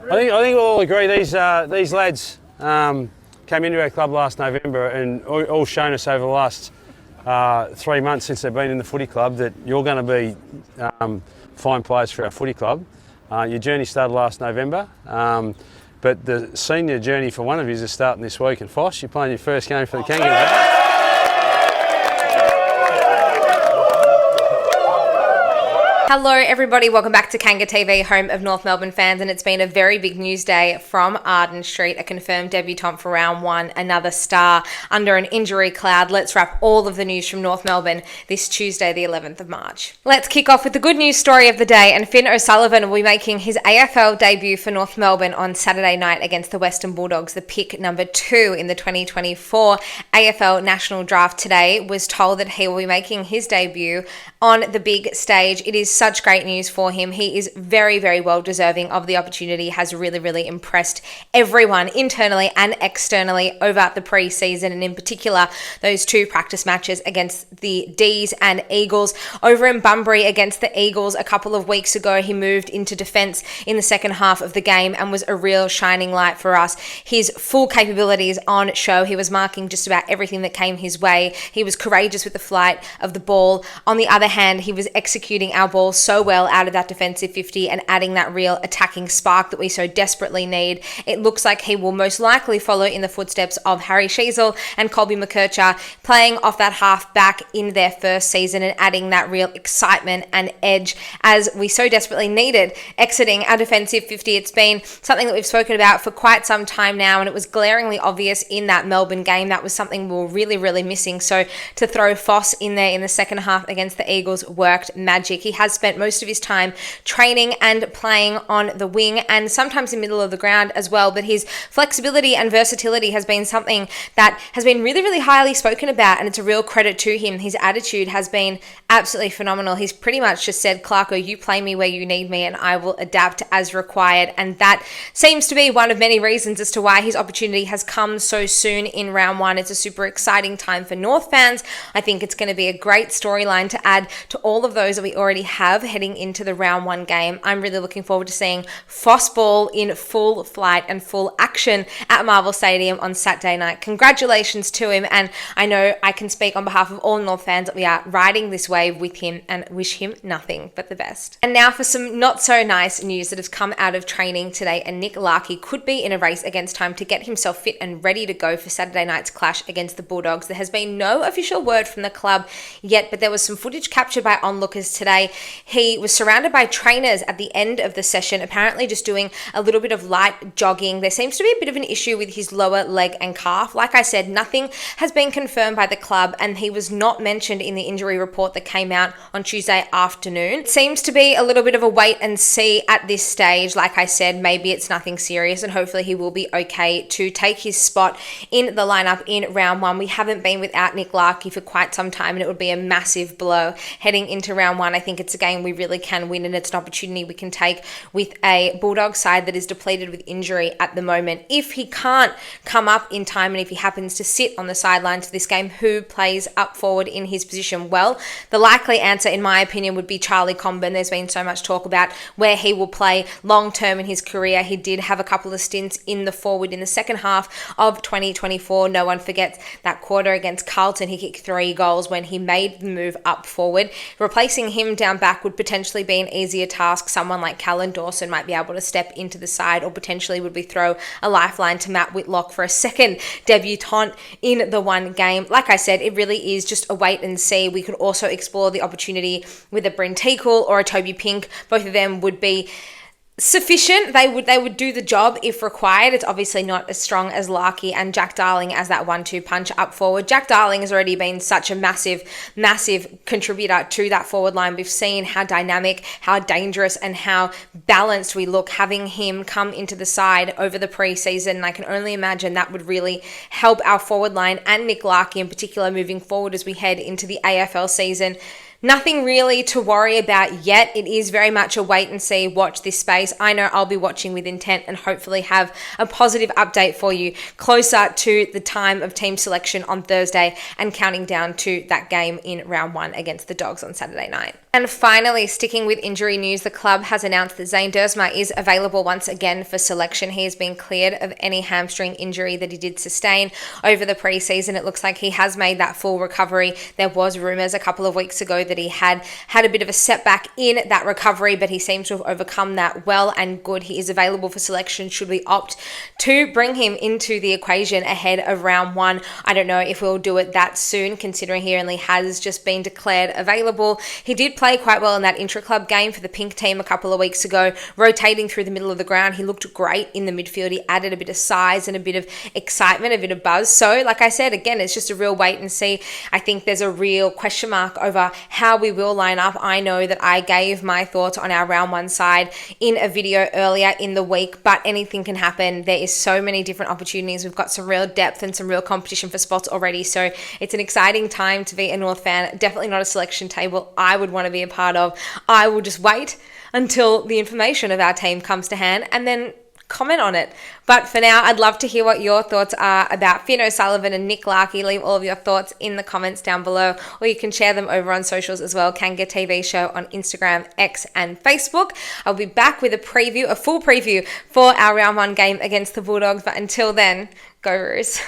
I think we'll all agree these lads came into our club last November and all shown us over the last 3 months since they've been in the footy club that you're going to be fine players for our footy club. Your journey started last November, but the senior journey for one of you is starting this week. And Foss, you're playing your first game for the Kangaroos. Hello everybody, welcome back to Kanga TV, home of North Melbourne fans, and it's been a very big news day from Arden Street, a confirmed debutant for round one, another star under an injury cloud. Let's wrap all of the news from North Melbourne this Tuesday, the 11th of March. Let's kick off with the good news story of the day, and Finn O'Sullivan will be making his AFL debut for North Melbourne on Saturday night against the Western Bulldogs. The pick number 2 in the 2024 AFL National Draft today was told that he will be making his debut on the big stage. It is such great news for him. He is very, very well deserving of the opportunity, has really, really impressed everyone internally and externally over the pre-season, and in particular, those 2 practice matches against the D's and Eagles. Over in Bunbury against the Eagles a couple of weeks ago, he moved into defence in the second half of the game and was a real shining light for us. His full capabilities on show. He was marking just about everything that came his way. He was courageous with the flight of the ball. On the other hand, he was executing our ball so well out of that defensive 50 and adding that real attacking spark that we so desperately need. It looks like he will most likely follow in the footsteps of Harry Sheezel and Colby McKercher, playing off that half back in their first season and adding that real excitement and edge as we so desperately needed exiting our defensive 50. It's been something that we've spoken about for quite some time now, and it was glaringly obvious in that Melbourne game. That was something we were really, really missing. So to throw Foss in there in the second half against the Eagles worked magic. He has spent most of his time training and playing on the wing and sometimes in the middle of the ground as well, but his flexibility and versatility has been something that has been really, really highly spoken about, and it's a real credit to him. His attitude has been absolutely phenomenal. He's pretty much just said, Clarko, you play me where you need me and I will adapt as required, and that seems to be one of many reasons as to why his opportunity has come so soon in round one. It's a super exciting time for North fans. I think it's going to be a great storyline to add to all of those that we already have heading into the round one game. I'm really looking forward to seeing Foss ball in full flight and full action at Marvel Stadium on Saturday night. Congratulations to him, and I know I can speak on behalf of all North fans that we are riding this wave with him and wish him nothing but the best. And now for some not so nice news that has come out of training today, and Nick Larkey could be in a race against time to get himself fit and ready to go for Saturday night's clash against the Bulldogs. There has been no official word from the club yet, but there was some footage captured by onlookers today. He was surrounded by trainers at the end of the session, apparently just doing a little bit of light jogging. There seems to be a bit of an issue with his lower leg and calf. Like I said, nothing has been confirmed by the club, and he was not mentioned in the injury report that came out on Tuesday afternoon. It seems to be a little bit of a wait and see at this stage. Like I said, maybe it's nothing serious, and hopefully he will be okay to take his spot in the lineup in round one. We haven't been without Nick Larkey for quite some time, and it would be a massive blow heading into round one. I think it's a game we really can win, and it's an opportunity we can take with a Bulldog side that is depleted with injury at the moment. If he can't come up in time, and if he happens to sit on the sidelines for this game, who plays up forward in his position? Well, the likely answer, in my opinion, would be Charlie Comben. There's been so much talk about where he will play long term in his career. He did have a couple of stints in the forward in the second half of 2024. No one forgets that quarter against Carlton. He kicked 3 goals when he made the move up forward. Replacing him down back would potentially be an easier task. Someone like Callan Dawson might be able to step into the side, or potentially would we throw a lifeline to Matt Whitlock for a second debutant in the one game. Like I said, it really is just a wait and see. We could also explore the opportunity with a Bryn Teakle or a Toby Pink. Both of them would be sufficient. They would do the job if required. It's obviously not as strong as Larkey and Jack Darling as that 1-2 punch up forward. Jack Darling has already been such a massive contributor to that forward line. We've seen how dynamic, how dangerous, and how balanced we look having him come into the side over the pre-season. And I can only imagine that would really help our forward line and Nick Larkey in particular moving forward as we head into the AFL season. Nothing really to worry about yet. It is very much a wait and see, watch this space. I know I'll be watching with intent and hopefully have a positive update for you closer to the time of team selection on Thursday and counting down to that game in round one against the Dogs on Saturday night. And finally, sticking with injury news, the club has announced that Zane Dersma is available once again for selection. He has been cleared of any hamstring injury that he did sustain over the preseason. It looks like he has made that full recovery. There was rumours a couple of weeks ago that he had a bit of a setback in that recovery, but he seems to have overcome that well and good. He is available for selection should we opt to bring him into the equation ahead of round 1. I don't know if we'll do it that soon, considering he only has just been declared available. He did play quite well in that intra-club game for the Pink team a couple of weeks ago, rotating through the middle of the ground. He looked great in the midfield. He added a bit of size and a bit of excitement, a bit of buzz. So, like I said, again, it's just a real wait and see. I think there's a real question mark over how we will line up. I know that I gave my thoughts on our round 1 side in a video earlier in the week, but anything can happen. There is so many different opportunities. We've got some real depth and some real competition for spots already. So it's an exciting time to be a North fan. Definitely not a selection table I would want to be a part of. I will just wait until the information of our team comes to hand and then comment on it. But for now, I'd love to hear what your thoughts are about Finn O'Sullivan and Nick Larkey. Leave all of your thoughts in the comments down below, or you can share them over on socials as well. Kanga TV Show on Instagram, X and Facebook. I'll be back with a full preview for our round 1 game against the Bulldogs. But until then, go Roos.